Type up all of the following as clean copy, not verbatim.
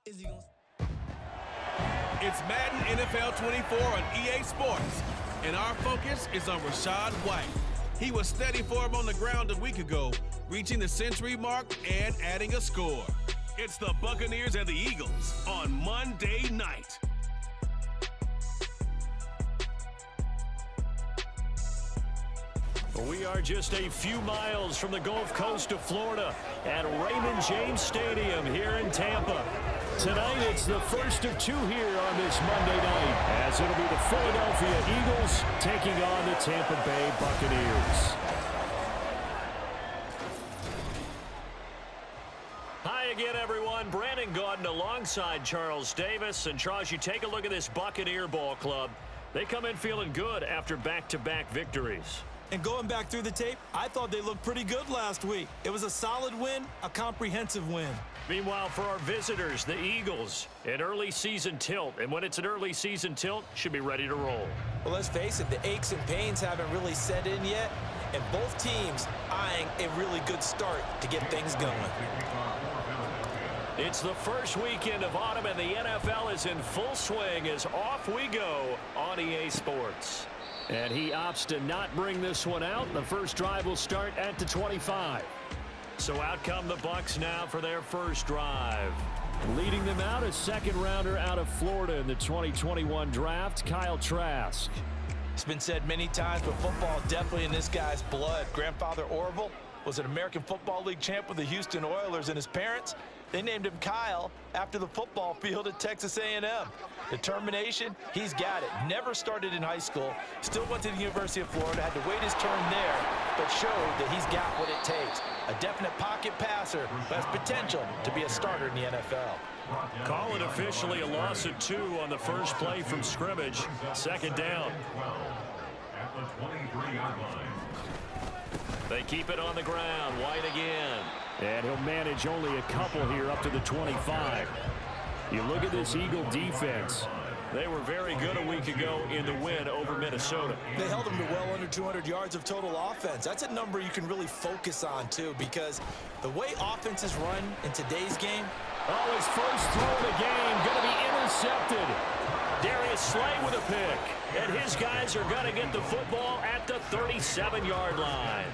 Is he gonna... It's Madden NFL 24 on EA Sports, and our focus is on Rachaad White. He was steady for him on the ground a week ago, reaching the century mark and adding a score. It's the Buccaneers and the Eagles on Monday night. We are just a few miles from the Gulf Coast of Florida at Raymond James Stadium here in Tampa. Tonight, it's the first of two here on this Monday night, as it'll be the Philadelphia Eagles taking on the Tampa Bay Buccaneers. Hi again, everyone. Brandon Gaudin alongside Charles Davis. And Charles, you take a look at this Buccaneer ball club. They come in feeling good after back-to-back victories. And going back through the tape, I thought they looked pretty good last week. It was a solid win, a comprehensive win. Meanwhile, for our visitors, the Eagles, an early season tilt. And when it's an early season tilt, should be ready to roll. Well, let's face it, the aches and pains haven't really set in yet. And both teams eyeing a really good start to get things going. It's the first weekend of autumn, and the NFL is in full swing as off we go on EA Sports. And he opts to not bring this one out. The first drive will start at the 25. So out come the Bucs now for their first drive. Leading them out, a second-rounder out of Florida in the 2021 draft, Kyle Trask. It's been said many times, but football definitely in this guy's blood. Grandfather Orville was an American Football League champ with the Houston Oilers, and his parents, they named him Kyle after the football field at Texas A&M. Determination, he's got it. Never started in high school, still went to the University of Florida, had to wait his turn there, but showed that he's got what it takes. A definite pocket passer who has potential to be a starter in the NFL. Call it officially a loss of 2 on the first play from scrimmage. Second down. They keep it on the ground. White again. And he'll manage only a couple here up to the 25. You look at this Eagle defense. They were very good a week ago in the win over Minnesota. They held them to well under 200 yards of total offense. That's a number you can really focus on, too, because the way offenses run in today's game. Oh, his first throw of the game going to be intercepted. Darius Slay with a pick. And his guys are going to get the football at the 37-yard line.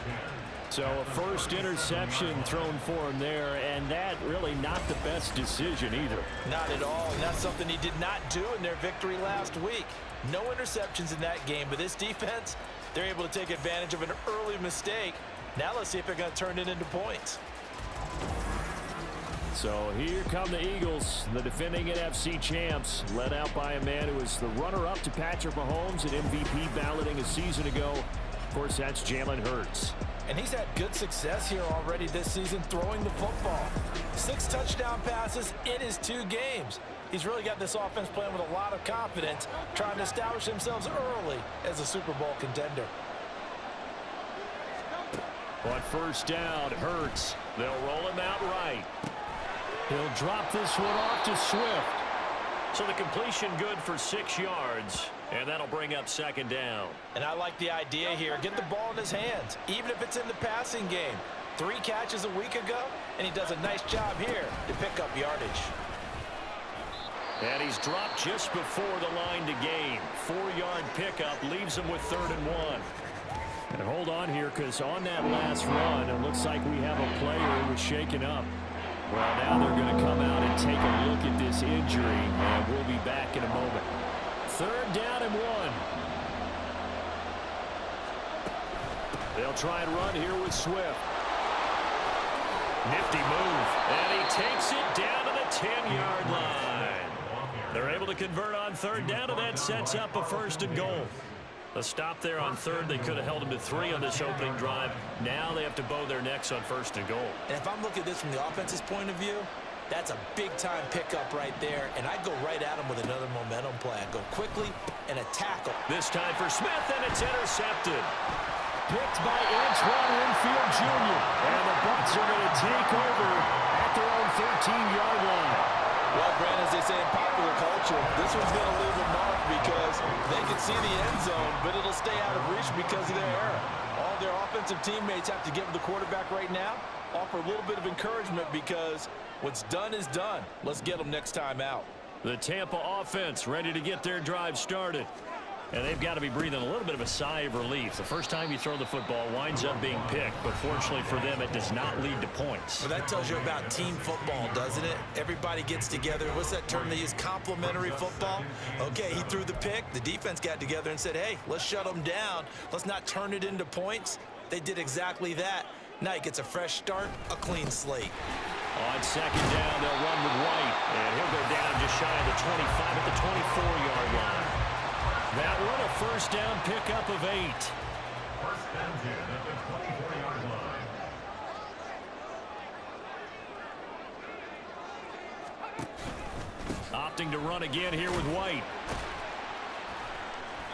So a first interception thrown for him there, and that really not the best decision either. Not at all, and that's something he did not do in their victory last week. No interceptions in that game, but this defense, they're able to take advantage of an early mistake. Now let's see if they're going to turn it into points. So here come the Eagles, the defending NFC champs, led out by a man who was the runner-up to Patrick Mahomes at MVP balloting a season ago. Of course, that's Jalen Hurts. And he's had good success here already this season throwing the football. 6 touchdown passes in his 2 games. He's really got this offense playing with a lot of confidence, trying to establish themselves early as a Super Bowl contender. On first down, Hurts. They'll roll him out right. He'll drop this one off to Swift. So the completion good for 6 yards, and that'll bring up second down. And I like the idea here. Get the ball in his hands, even if it's in the passing game. 3 catches a week ago, and he does a nice job here to pick up yardage. And he's dropped just before the line to gain. 4-yard pickup leaves him with 3rd and 1. And hold on here, because on that last run, it looks like we have a player who was shaken up. Well, now they're going to come out and take a look at this injury, and we'll be back in a moment. 3rd down and 1. They'll try and run here with Swift. Nifty move, and he takes it down to the 10-yard line. They're able to convert on 3rd down, and that sets up a 1st and goal. A stop there on 3rd. They could have held him to 3 on this opening drive. Now they have to bow their necks on 1st and goal. And if I'm looking at this from the offense's point of view, that's a big-time pickup right there, and I'd go right at him with another momentum play. I'd go quickly and a tackle. This time for Smith, and it's intercepted. Picked by Antoine Winfield Jr., and the Bucs are going to take over at their own 13-yard line. Well, Brand, as they say in popular culture, this one's going to leave a mark because they can see the end zone, but it'll stay out of reach because of their error. All their offensive teammates have to give the quarterback right now, offer a little bit of encouragement because What's done is done. Let's get them next time out. The Tampa offense ready to get their drive started. And they've got to be breathing a little bit of a sigh of relief. The first time you throw the football winds up being picked, but fortunately for them, it does not lead to points. Well, that tells you about team football, doesn't it? Everybody gets together. What's that term they use? Complementary football? Okay, he threw the pick. The defense got together and said, hey, let's shut them down. Let's not turn it into points. They did exactly that. Now he gets a fresh start, a clean slate. On second down, they'll run with White. And he'll go down just shy of the 25 at the 24-yard line. That one a first down pickup of 8. First down 10 at the 24-yard line. Opting to run again here with White.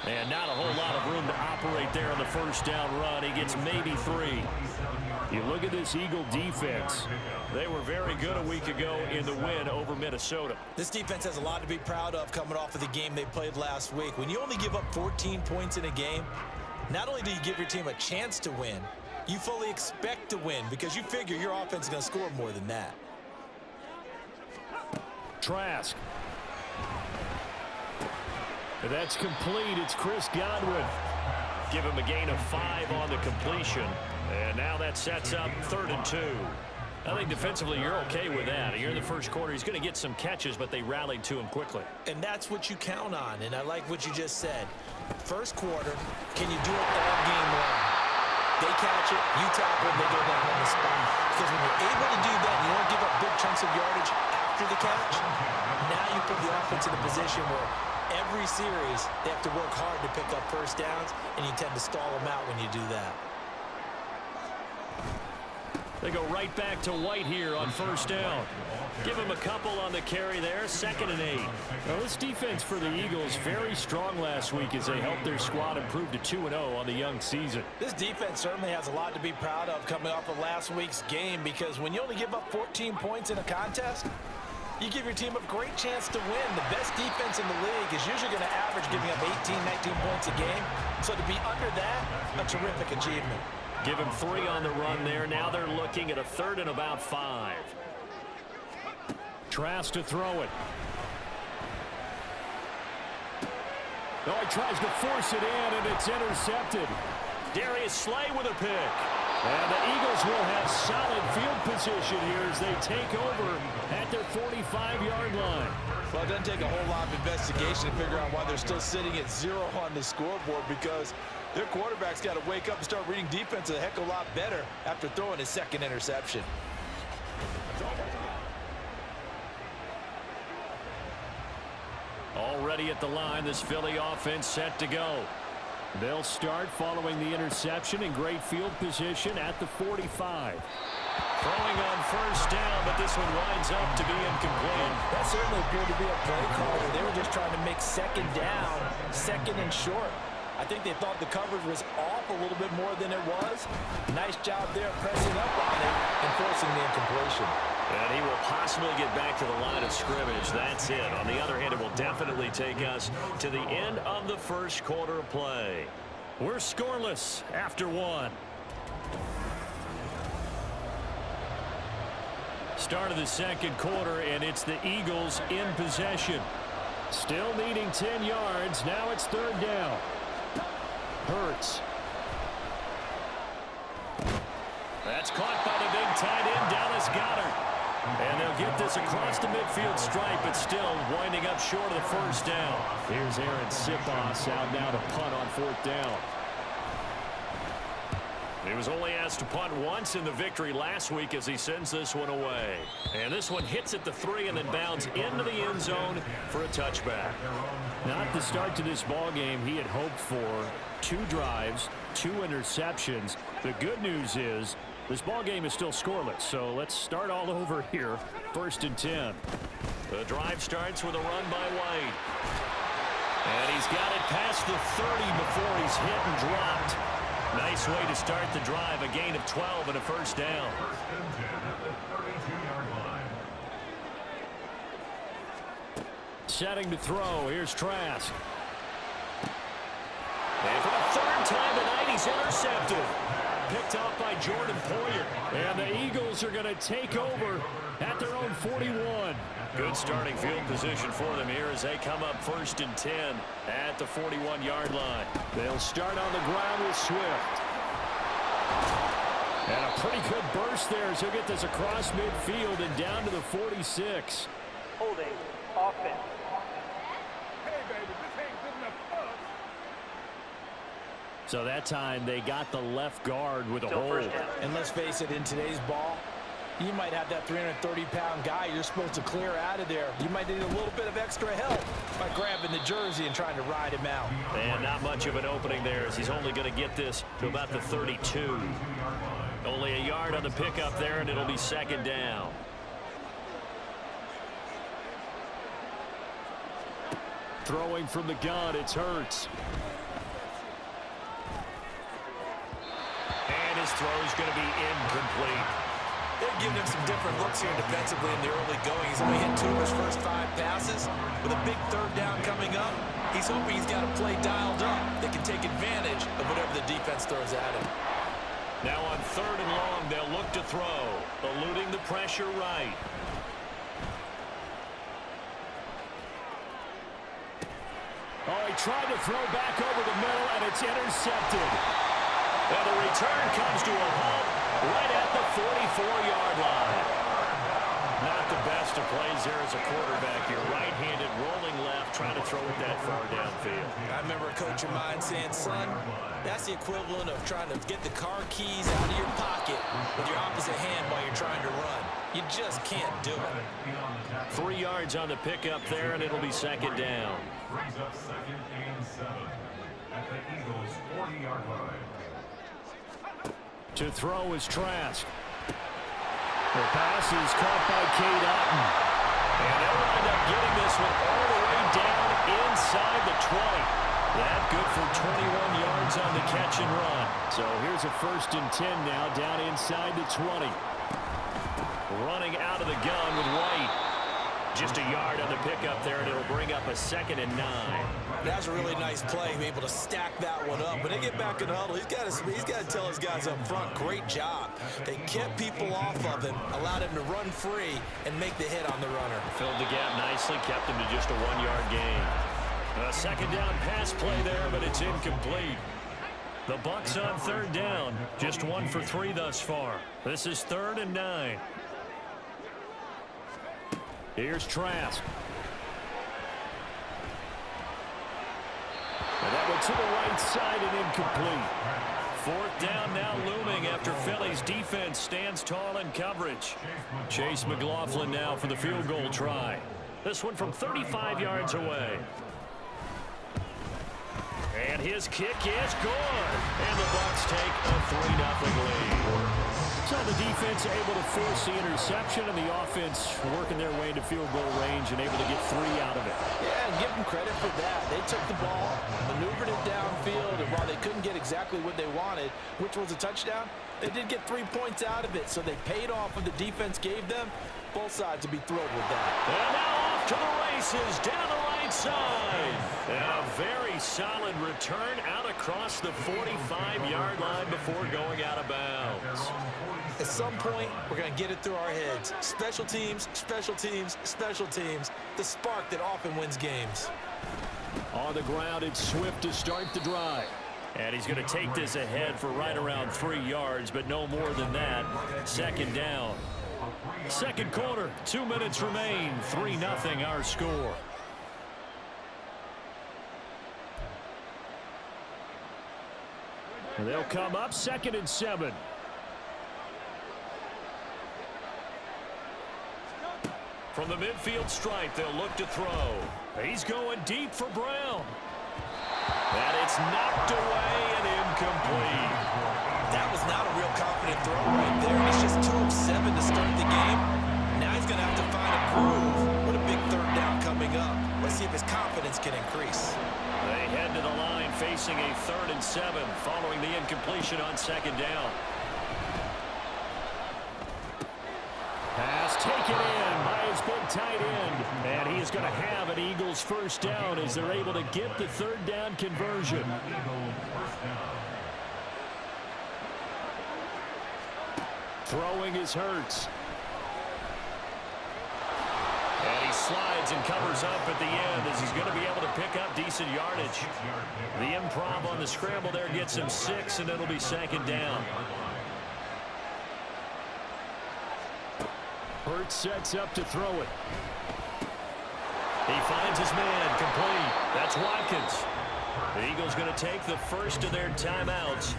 And not a whole lot of room to operate there on the first down run. He gets maybe 3. You look at this Eagle defense. They were very good a week ago in the win over Minnesota. This defense has a lot to be proud of coming off of the game they played last week. When you only give up 14 points in a game, not only do you give your team a chance to win, you fully expect to win because you figure your offense is going to score more than that. Trask. That's complete. It's Chris Godwin. Give him a gain of 5 on the completion. And now that sets up 3rd and 2. I think defensively you're okay with that. Here in the first quarter, he's going to get some catches, but they rallied to him quickly. And that's what you count on. And I like what you just said. First quarter, can you do it all game long? They catch it, you tackle them, they go down on the spot. Because when you're able to do that, you don't give up big chunks of yardage after the catch. Now you put the offense in a position where every series they have to work hard to pick up first downs, and you tend to stall them out when you do that. They go right back to White here on first down. Give him a couple on the carry there, 2nd and 8. Now, this defense for the Eagles very strong last week as they helped their squad improve to 2-0 on the young season. This defense certainly has a lot to be proud of coming off of last week's game because when you only give up 14 points in a contest, you give your team a great chance to win. The best defense in the league is usually going to average giving up 18, 19 points a game. So to be under that, a terrific achievement. Give him 3 on the run there. Now they're looking at a 3rd and about 5. Trask to throw it. Oh, he tries to force it in, and it's intercepted. Darius Slay with a pick. And the Eagles will have solid field position here as they take over at their 45-yard line. Well, it doesn't take a whole lot of investigation to figure out why they're still sitting at 0 on the scoreboard because their quarterback's got to wake up and start reading defense a heck of a lot better after throwing his 2nd interception. Already at the line, this Philly offense set to go. They'll start following the interception in great field position at the 45. Throwing on first down, but this one winds up to be incomplete. That certainly appeared to be a play call. They were just trying to make 2nd down, 2nd and short. I think they thought the coverage was off a little bit more than it was. Nice job there pressing up on it and forcing the incompletion. And he will possibly get back to the line of scrimmage. That's it. On the other hand, it will definitely take us to the end of the first quarter of play. We're scoreless after 1. Start of the second quarter, and it's the Eagles in possession. Still needing 10 yards. Now it's 3rd down. Hurts. That's caught by the big tight end, Dallas Goedert. And they'll get this across the midfield stripe, but still winding up short of the first down. Here's Aaron Siposs out now to punt on 4th down. He was only asked to punt once in the victory last week as he sends this one away. And this one hits at the 3 and then bounds into the end zone for a touchback. Not the start to this ball game he had hoped for. 2 drives, 2 interceptions. The good news is this ball game is still scoreless, so let's start all over here. 1st and 10. The drive starts with a run by White. And he's got it past the 30 before he's hit and dropped. Nice way to start the drive, a gain of 12 and a first down. 1st and 10 at the 32-yard line. Setting to throw, here's Trask. And for the 3rd time tonight, he's intercepted. picked off by Jordan Poyer. And the Eagles are going to take over at their own 41. Good starting field position for them here as they come up 1st and 10 at the 41-yard line. They'll start on the ground with Swift. And a pretty good burst there as he'll get this across midfield and down to the 46. Holding offense. So that time they got the left guard with a hold. And let's face it, in today's ball, you might have that 330-pound guy you're supposed to clear out of there. You might need a little bit of extra help by grabbing the jersey and trying to ride him out. And not much of an opening there as he's only going to get this to about the 32. Only a yard on the pickup there, and it'll be 2nd down. Throwing from the gun, it's Hurts. And his throw is going to be incomplete. They're giving him some different looks here defensively in the early going. He's only hit 2 of his first 5 passes. With a big 3rd down coming up, he's hoping he's got a play dialed up that can take advantage of whatever the defense throws at him. Now on 3rd and long, they'll look to throw, eluding the pressure right. Oh, he tried to throw back over the middle, and it's intercepted. And the return comes to a halt right at the 44-yard line. Not the best of plays there as a quarterback. You're right-handed, rolling left, trying to throw it that far downfield. I remember a coach of mine saying, son, that's the equivalent of trying to get the car keys out of your pocket with your opposite hand while you're trying to run. You just can't do it. 3 yards on the pickup there, and it'll be 2nd down. Brings up 2nd and 7 at the Eagles' 40-yard line. To throw is Trask. The pass is caught by Cade Otton. And they'll wind up getting this one all the way down inside the 20. That good for 21 yards on the catch and run. So here's a 1st and 10 now down inside the 20. Running out of the gun with White. Just a yard on the pickup there, and it'll bring up a 2nd and 9. That's a really nice play, be able to stack that one up. When they get back in the huddle, he's got to tell his guys up front, great job. They kept people off of him, allowed him to run free, and make the hit on the runner. Filled the gap nicely, kept him to just a 1-yard gain. A 2nd down pass play there, but it's incomplete. The Bucs on 3rd down, just 1 for 3 thus far. This is 3rd and 9. Here's Trask. And that one to the right side and incomplete. 4th down now looming after Philly's defense stands tall in coverage. Chase McLaughlin now for the field goal try. This one from 35 yards away. And his kick is good. And the Bucs take a 3-0 lead. So the defense able to force the interception, and the offense working their way into field goal range and able to get 3 out of it. Yeah, and give them credit for that. They took the ball, maneuvered it downfield, and while they couldn't get exactly what they wanted, which was a touchdown, they did get 3 points out of it, so they paid off what the defense gave them. Both sides would be thrilled with that. And now off to the races, down the right side. And a very solid return out across the 45-yard line before going out of bounds. At some point, we're going to get it through our heads. Special teams, special teams, special teams. The spark that often wins games. On the ground, it's Swift to start the drive. And he's going to take this ahead for right around 3 yards, but no more than that. 2nd down. 2nd quarter, 2 minutes remain. 3-0 our score. And they'll come up 2nd and 7. From the midfield stripe, they'll look to throw. He's going deep for Brown. And it's knocked away and incomplete. That was not a real confident throw right there. He's just 2 of 7 to start the game. Now he's going to have to find a groove with a big 3rd down coming up. Let's see if his confidence can increase. They head to the line facing a 3rd and 7 following the incompletion on 2nd down. Pass taken in by his big tight end. And he is going to have an Eagles 1st down as they're able to get the 3rd down conversion. Throwing is Hurts. And he slides and covers up at the end as he's going to be able to pick up decent yardage. The improv on the scramble there gets him 6, and it'll be second down. Hurts sets up to throw it. He finds his man, complete. That's Watkins. The Eagles going to take the first of their timeouts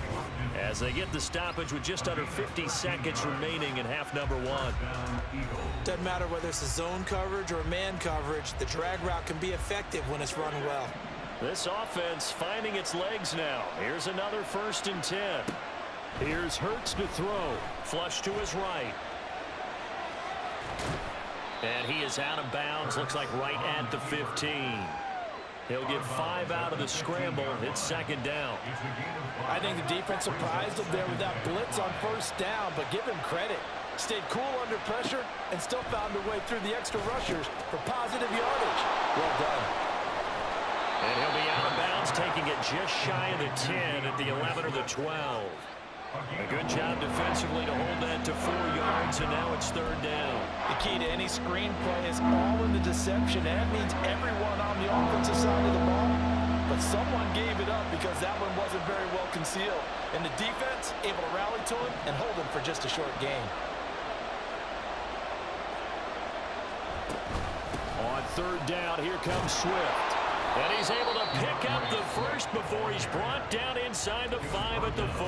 as they get the stoppage with just under 50 seconds remaining in half number 1. Doesn't matter whether it's a zone coverage or a man coverage, the drag route can be effective when it's run well. This offense finding its legs now. Here's another 1st and 10. Here's Hurts to throw. Flush to his right. And he is out of bounds, looks like right at the 15. He'll get 5 out of the scramble. It's second down. I think the defense surprised him there with that blitz on 1st down, but give him credit. Stayed cool under pressure and still found a way through the extra rushers for positive yardage. Well done. And he'll be out of bounds, taking it just shy of the 10 at the 11 or the 12. A good job defensively to hold that to 4 yards, and now it's 3rd down. The key to any screenplay is all in the deception. That means everyone on the offensive side of the ball. But someone gave it up because that one wasn't very well concealed. And the defense able to rally to him and hold him for just a short gain. On 3rd down, here comes Swift. And he's able to pick up the first before he's brought down inside the 5 at the 4.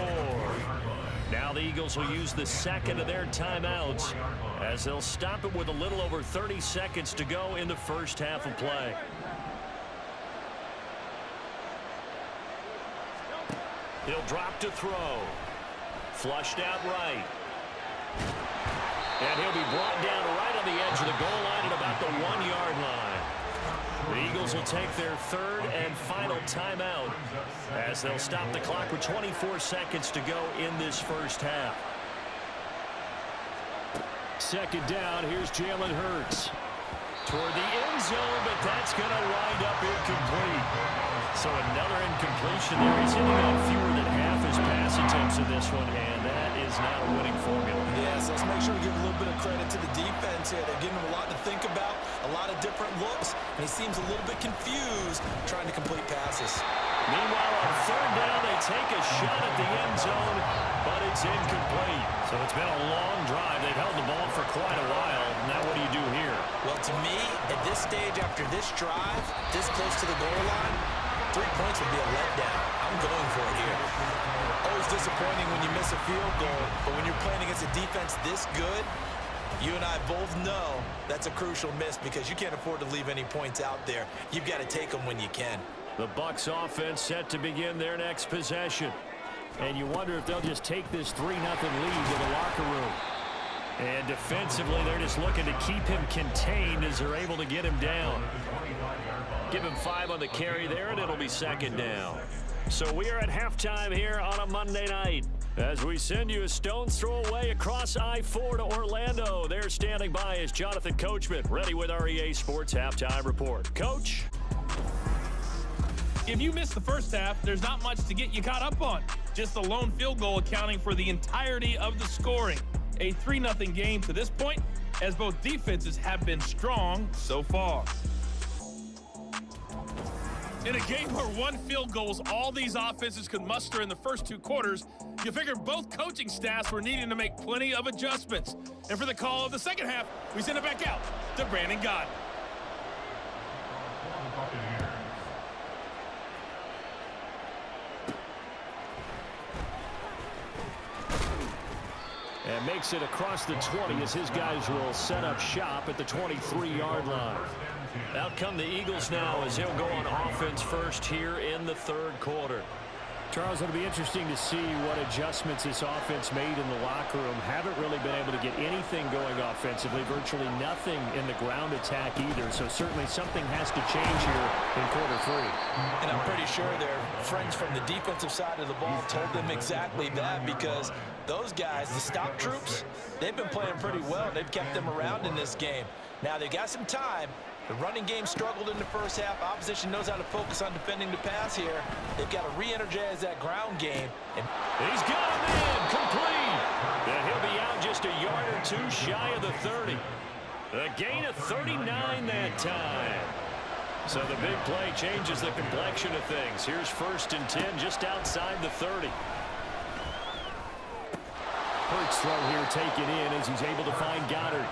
Now the Eagles will use the second of their timeouts as they'll stop it with a little over 30 seconds to go in the first half of play. He'll drop to throw. Flushed out right. And he'll be brought down right on the edge of the goal line at about the 1-yard line. The Eagles will take their 3rd and final timeout as they'll stop the clock with 24 seconds to go in this first half. Second down, here's Jalen Hurts. Toward the end zone, but that's going to wind up incomplete. So another incompletion there. He's hitting on fewer than half his pass attempts in this one, and that is not a winning formula. Yes, let's make sure we give a little bit of credit to the defense here. They're giving him a lot to think about, a lot of different looks, and he seems a little bit confused trying to complete passes. Meanwhile, on 3rd down, they take a shot at the end zone, but it's incomplete. So it's been a long drive. They've held the ball for quite a while. Now what do you do here? Well, to me, at this stage, after this drive, this close to the goal line, 3 points would be a letdown. I'm going for it here. Always disappointing when you miss a field goal, but when you're playing against a defense this good, you and I both know that's a crucial miss because you can't afford to leave any points out there. You've got to take them when you can. The Bucs offense set to begin their next possession. And you wonder if they'll just take this 3-0 lead to the locker room. And defensively, they're just looking to keep him contained as they're able to get him down. Give him 5 on the carry there, and it'll be second down. So we are at halftime here on a Monday night as we send you a stone's throw away across I-4 to Orlando. There standing by is Jonathan Coachman, ready with our EA Sports Halftime Report. Coach? If you missed the first half, there's not much to get you caught up on. Just the lone field goal accounting for the entirety of the scoring. A 3-0 game to this point, as both defenses have been strong so far. In a game where 1 field goal was all these offenses could muster in the first 2 quarters, you figured both coaching staffs were needing to make plenty of adjustments. And for the call of the second half, we send it back out to Brandon Gott. And makes it across the 20 as his guys will set up shop at the 23-yard line. Out come the Eagles now as they'll go on offense first here in the 3rd quarter. Charles, it'll be interesting to see what adjustments this offense made in the locker room. Haven't really been able to get anything going offensively, virtually nothing in the ground attack either. So certainly something has to change here in quarter 3. And I'm pretty sure their friends from the defensive side of the ball told them exactly that because those guys, the stop troops, they've been playing pretty well. They've kept them around in this game. Now they've got some time. The running game struggled in the first half. Opposition knows how to focus on defending the pass here. They've got to re-energize that ground game. And he's got him in, complete. And he'll be out just just a yard or two shy of the 30. A gain of 39 that time. So the big play changes the complexion of things. Here's 1st and 10 just outside the 30. Hurts throw here taken in as he's able to find Goddard.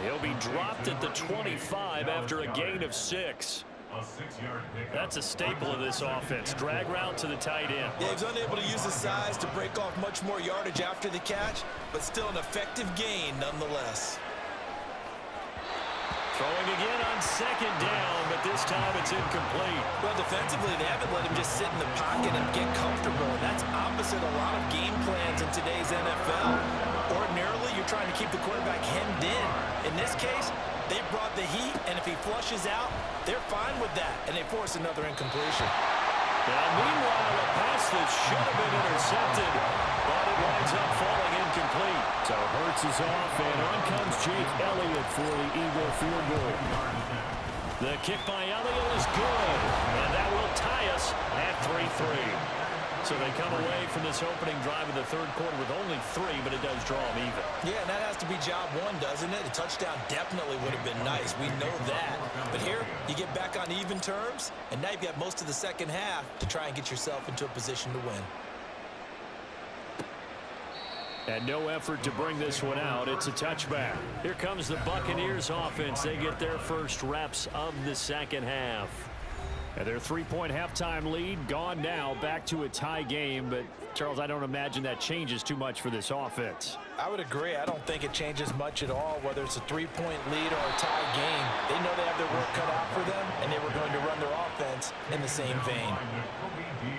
He'll be dropped at the 25 after a gain of 6. That's a staple of this offense. Drag route to the tight end. Yeah, he's unable to use his size to break off much more yardage after the catch, but still an effective gain nonetheless. Throwing again on 2nd down, but this time it's incomplete. Well, defensively, they haven't let him just sit in the pocket and get comfortable, and that's opposite a lot of game plans in today's NFL. Ordinarily, you're trying to keep the quarterback hemmed in. In this case, they brought the heat, and if he flushes out, they're fine with that, and they force another incompletion. Now, meanwhile, a pass that should have been intercepted, but it winds up falling incomplete. So Hurts is off, and on comes Jake Elliott for the Eagle field goal. The kick by Elliott is good, and that will tie us at 3-3. So they come away from this opening drive of the 3rd quarter with only 3, but it does draw them even. Yeah, and that has to be job 1, doesn't it? A touchdown definitely would have been nice. We know that. But here, you get back on even terms, and now you've got most of the 2nd half to try and get yourself into a position to win. And no effort to bring this one out. It's a touchback. Here comes the Buccaneers offense. They get their first reps of the 2nd half. And their 3-point halftime lead gone now, back to a tie game. But, Charles, I don't imagine that changes too much for this offense. I would agree. I don't think it changes much at all, whether it's a 3-point lead or a tie game. They know they have their work cut out for them, and they were going to run their offense in the same vein.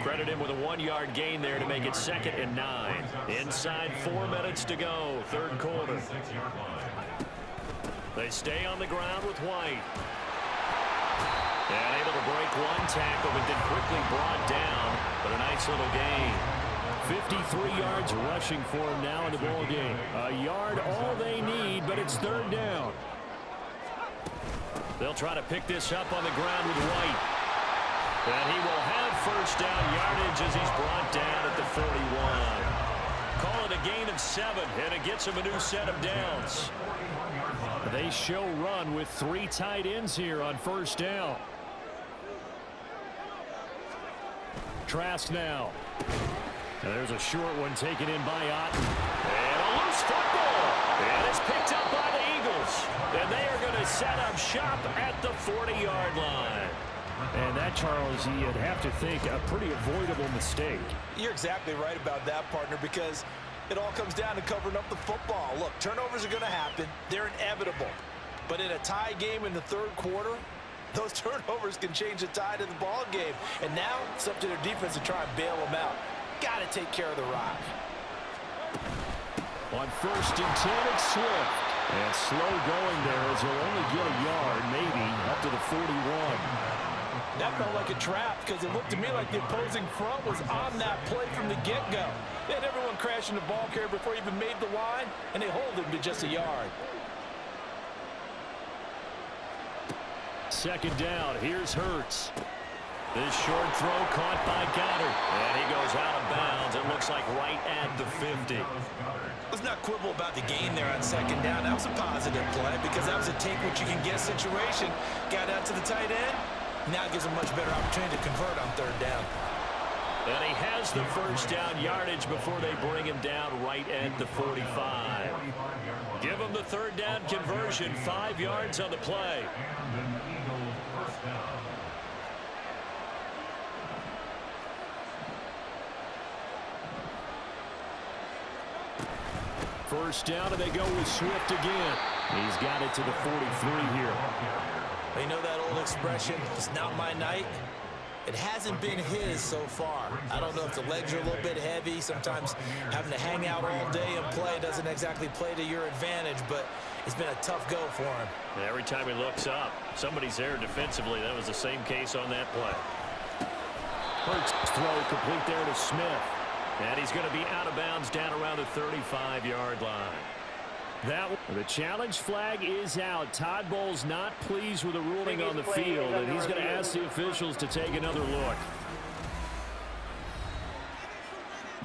Credit him with a 1-yard gain there to make it 2nd and 9. Inside 4 minutes to go, 3rd quarter. They stay on the ground with White. And able to break 1 tackle, but then quickly brought down. But a nice little gain. 53 yards rushing for him now in the ball game. A yard all they need, but it's 3rd down. They'll try to pick this up on the ground with White. And he will have 1st down yardage as he's brought down at the 41. Call it a gain of 7, and it gets him a new set of downs. They show run with 3 tight ends here on 1st down. Trask now. And there's a short one taken in by Otten. And a loose football. And it's picked up by the Eagles. And they are going to set up shop at the 40-yard line. And that, Charles, you'd have to think a pretty avoidable mistake. You're exactly right about that, partner, because it all comes down to covering up the football. Look, turnovers are going to happen. They're inevitable. But in a tie game in the 3rd quarter, those turnovers can change the tide of the ball game. And now it's up to their defense to try and bail them out. Got to take care of the rock. On 1st and 10, it's Swift. And slow going there as he'll only get a yard, maybe, up to the 41. That felt like a trap because it looked to me like the opposing front was on that play from the get-go. They had everyone crashing the ball carrier before he even made the line, and they hold him to just a yard. 2nd down. Here's Hurts. This short throw caught by Goddard. And he goes out of bounds. It looks like right at the 50. Let's not quibble about the gain there on 2nd down. That was a positive play because that was a take-what-you-can-get situation. Got out to the tight end. Now it gives him a much better opportunity to convert on 3rd down. And he has the 1st down yardage before they bring him down right at the 45. Give him the 3rd down conversion, 5 yards on the play. First down, and they go with Swift again. He's got it to the 43 here. You know that old expression, it's not my night? It hasn't been his so far. I don't know if the legs are a little bit heavy. Sometimes having to hang out all day and play doesn't exactly play to your advantage, but it's been a tough go for him. And every time he looks up, somebody's there defensively. That was the same case on that play. Hurts throw complete there to Smith. And he's going to be out of bounds down around the 35-yard line. The challenge flag is out. Todd Bowles not pleased with the ruling on the field, and he's going to ask the officials to take another look.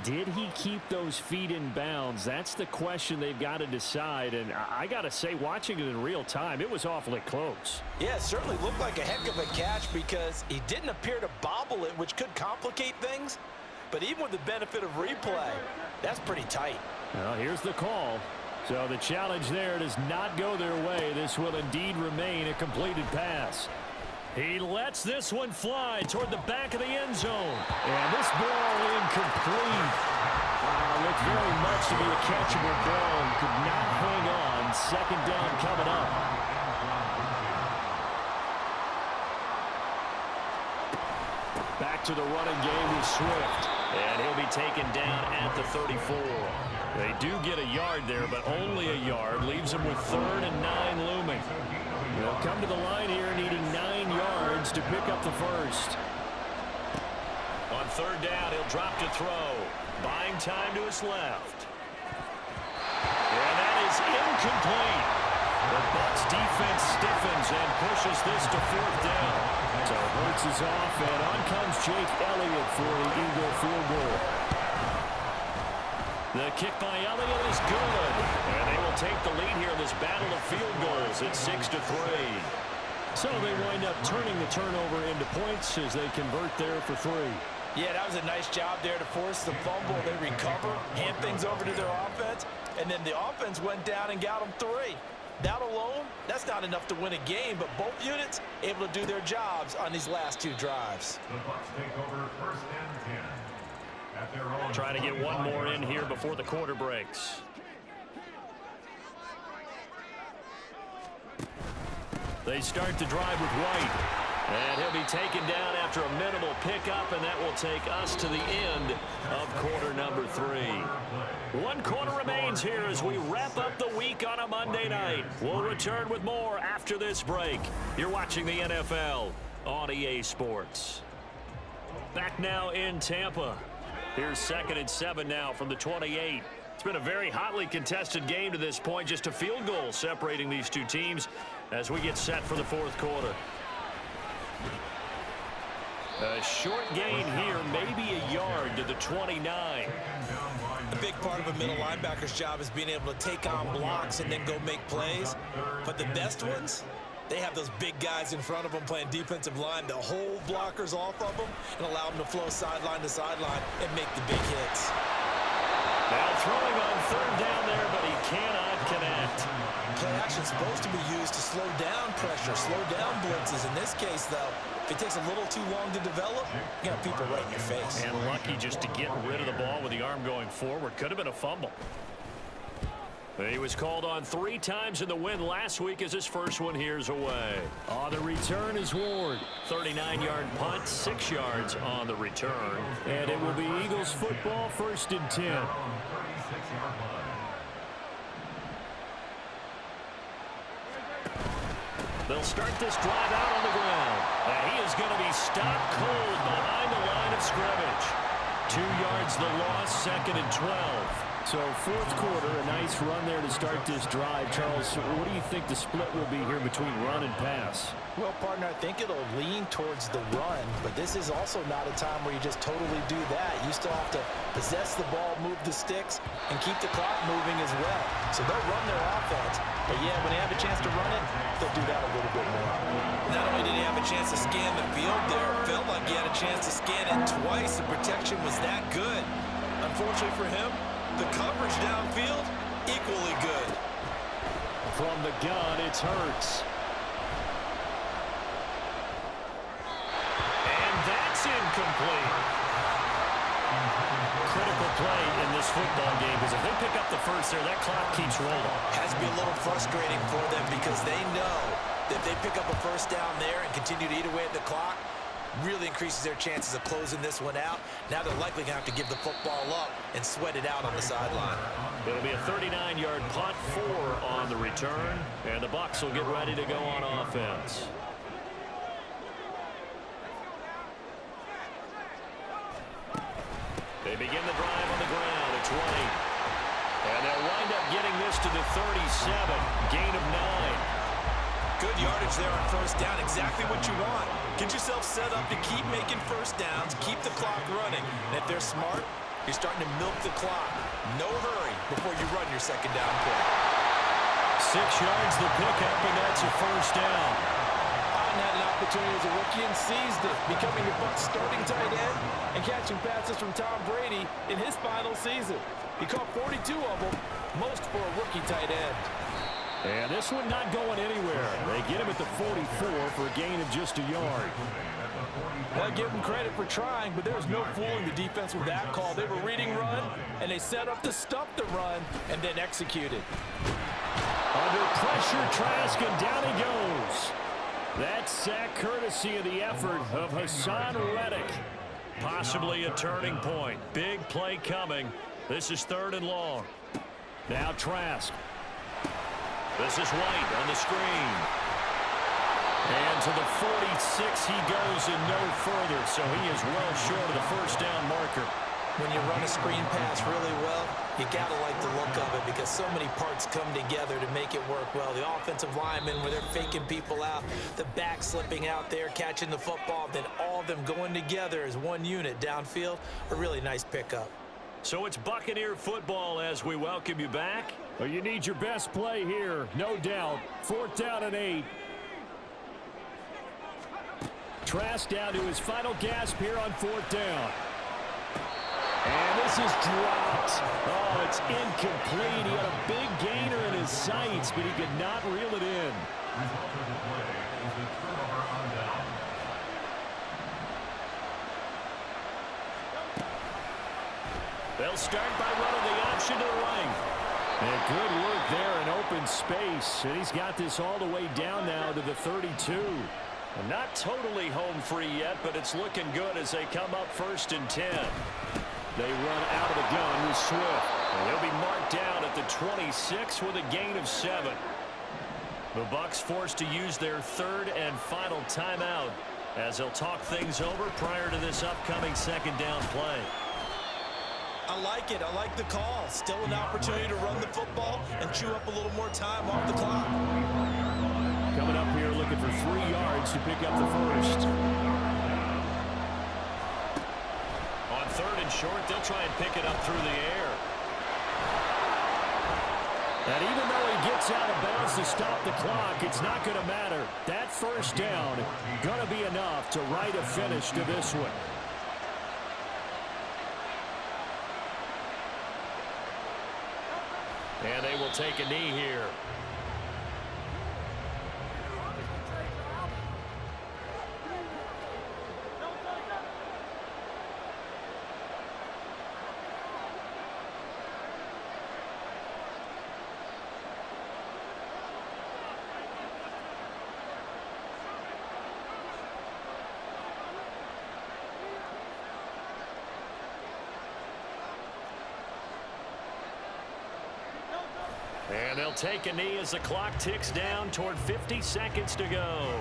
did he keep those feet in bounds? That's the question they've got to decide. And I got to say, watching it in real time, it was awfully close. Yeah, it certainly looked like a heck of a catch because he didn't appear to bobble it, which could complicate things. But even with the benefit of replay, that's pretty tight. Well, here's the call. So the challenge there does not go their way. This will indeed remain a completed pass. He lets this one fly toward the back of the end zone. And this ball incomplete. Looked very much to be a catchable ball and could not hang on. Second down coming up. Back to the running game with Swift. And he'll be taken down at the 34. They do get a yard there, but only a yard. Leaves them with 3rd and 9 looming. They'll come to the line here needing 9 yards to pick up the first. On 3rd down, he'll drop to throw. Buying time to his left. And that is incomplete. The Bucs defense stiffens and pushes this to 4th down. So Hurts is off, and on comes Jake Elliott for the Eagle field goal. The kick by Elliott is good. And they will take the lead here in this battle of field goals at 6-3. So they wind up turning the turnover into points as they convert there for 3. Yeah, that was a nice job there to force the fumble. They recover, hand things over to their offense, and then the offense went down and got them 3. That alone, that's not enough to win a game, but both units able to do their jobs on these last 2 drives. The Bucs take over 1st and 10. At their own. Trying to get one more in here before the quarter breaks. They start the drive with White. And he'll be taken down after a minimal pickup, and that will take us to the end of quarter number 3. 1 quarter remains here as we wrap up the week on a Monday night. We'll return with more after this break. You're watching the NFL on EA Sports. Back now in Tampa. Here's 2nd and 7 now from the 28. It's been a very hotly contested game to this point. Just a field goal separating these 2 teams as we get set for the 4th quarter. A short gain here, maybe a yard to the 29. A big part of a middle linebacker's job is being able to take on blocks and then go make plays. But the best ones, they have those big guys in front of them playing defensive line to hold blockers off of them and allow them to flow sideline to sideline and make the big hits. Now throwing on 3rd down there, but he cannot connect. Play action is supposed to be used to slow down pressure, slow down blitzes. In this case, though, if it takes a little too long to develop, you got people right in your face. And lucky just to get rid of the ball with the arm going forward. Could have been a fumble. He was called on 3 times in the win last week as his first one here's away. On the return is Ward. 39-yard punt, 6 yards on the return. And it will be Eagles football, 1st and 10. They'll start this drive out on the ground. And he is going to be stopped cold behind the line of scrimmage. 2 yards the loss, 2nd and 12. So 4th quarter, a nice run there to start this drive. Charles, what do you think the split will be here between run and pass? Well, partner, I think it'll lean towards the run, but this is also not a time where you just totally do that. You still have to possess the ball, move the sticks, and keep the clock moving as well. So they'll run their offense, but yeah, when they have a chance to run it, they'll do that a little bit more. Not only did he have a chance to scan the field there, it felt like he had a chance to scan it twice. The protection was that good. Unfortunately for him, the coverage downfield, equally good. From the gun, it's Hurts. And that's incomplete. Critical play in this football game, because if they pick up the first there, that clock keeps rolling. Has to be a little frustrating for them because they know that if they pick up a first down there and continue to eat away at the clock, really increases their chances of closing this one out. Now they're likely going to have to give the football up and sweat it out on the sideline. It'll be a 39-yard punt, 4 on the return, and the Bucs will get ready to go on offense. They begin the drive on the ground at 20. And they'll wind up getting this to the 37, gain of 9. Good yardage there on first down, exactly what you want. Get yourself set up to keep making first downs, keep the clock running. And if they're smart, You're starting to milk the clock. No hurry before you run your second down play. 6 yards the pickup, and that's a first down. Otten had an opportunity as a rookie and seized it, becoming the Bucs starting tight end and catching passes from Tom Brady in his final season. He caught 42 of them, most for a rookie tight end. And this one not going anywhere. They get him at the 44 for a gain of just a yard. Well, give them credit for trying, but there's no fooling the defense with that call. They were reading run, and they set up to stop the run and then executed. Under pressure, Trask, and down he goes. That sack courtesy of the effort of Hassan Reddick. Possibly a turning point. Big play coming. This is 3rd and long. Now Trask. This is White on the screen. And to the 46 he goes and no further, so he is well short of the first down marker. When you run a screen pass really well, you got to like the look of it because so many parts come together to make it work well. The offensive linemen, where they're faking people out, the back slipping out there, catching the football, then all of them going together as one unit downfield, a really nice pickup. So it's Buccaneer football as we welcome you back. Well, you need your best play here, no doubt. 4th down and 8. Trask down to his final gasp here on 4th down. And this is dropped. Oh, it's incomplete. He had a big gainer in his sights, but he could not reel it in. Result of the play is a turnover on down. They'll start by running the option to the right. And good work there in open space. And he's got this all the way down now to the 32. Not totally home free yet, but it's looking good as they come up 1st and 10. They run out of the gun with Swift. And they'll be marked down at the 26 with a gain of 7. The Bucs forced to use their 3rd and final timeout as they'll talk things over prior to this upcoming 2nd down play. I like it. I like the call. Still an opportunity to run the football and chew up a little more time off the clock. Coming up here looking for 3 yards to pick up the first. On 3rd and short, they'll try and pick it up through the air. And even though he gets out of bounds to stop the clock, it's not going to matter. That first down going to be enough to write a finish to this one. And they will take a knee here. And they'll take a knee as the clock ticks down toward 50 seconds to go.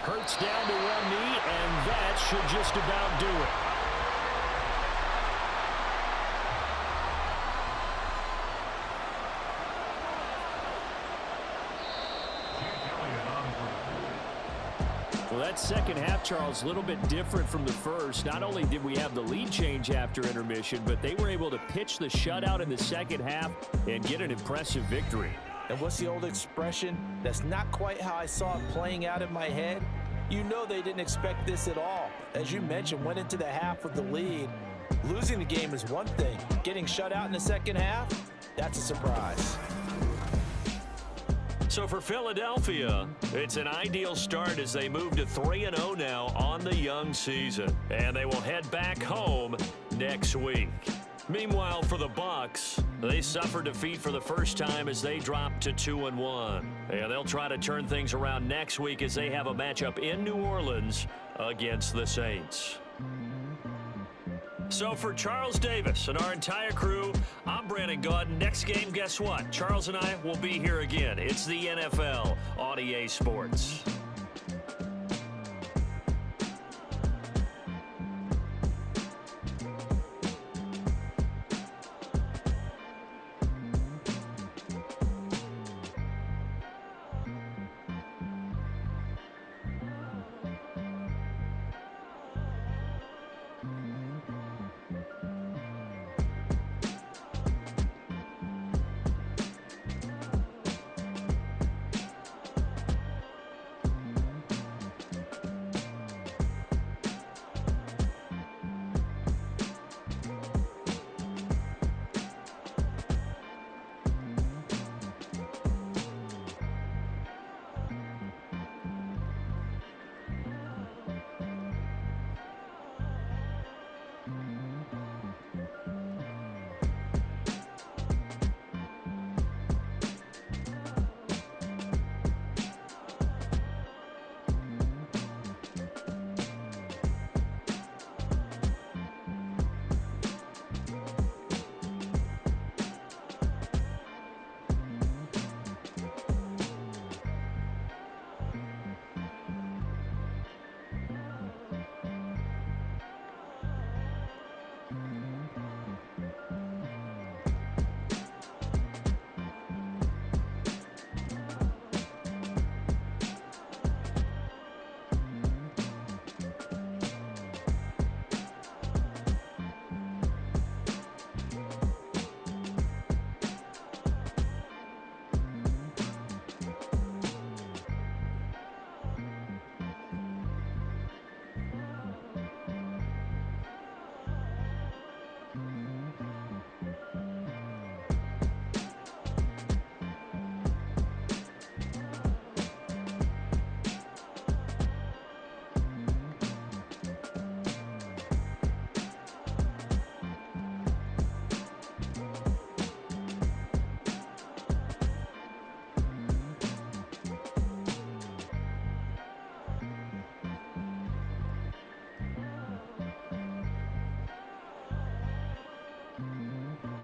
Hurts down to one knee, and that should just about do it. Well, that second half, Charles, a little bit different from the first. Not only did we have the lead change after intermission, but they were able to pitch the shutout in the second half and get an impressive victory. And what's the old expression? That's not quite how I saw it playing out in my head. You know they didn't expect this at all. As you mentioned, went into the half with the lead. Losing the game is one thing. Getting shut out in the second half, that's a surprise. So for Philadelphia, it's an ideal start as they move to 3-0 now on the young season. And they will head back home next week. Meanwhile, for the Bucs, they suffered defeat for the first time as they dropped to 2-1. And they'll try to turn things around next week as they have a matchup in New Orleans against the Saints. So for Charles Davis and our entire crew, I'm Brandon Gaudin. Next game, guess what? Charles and I will be here again. It's the NFL on EA Sports.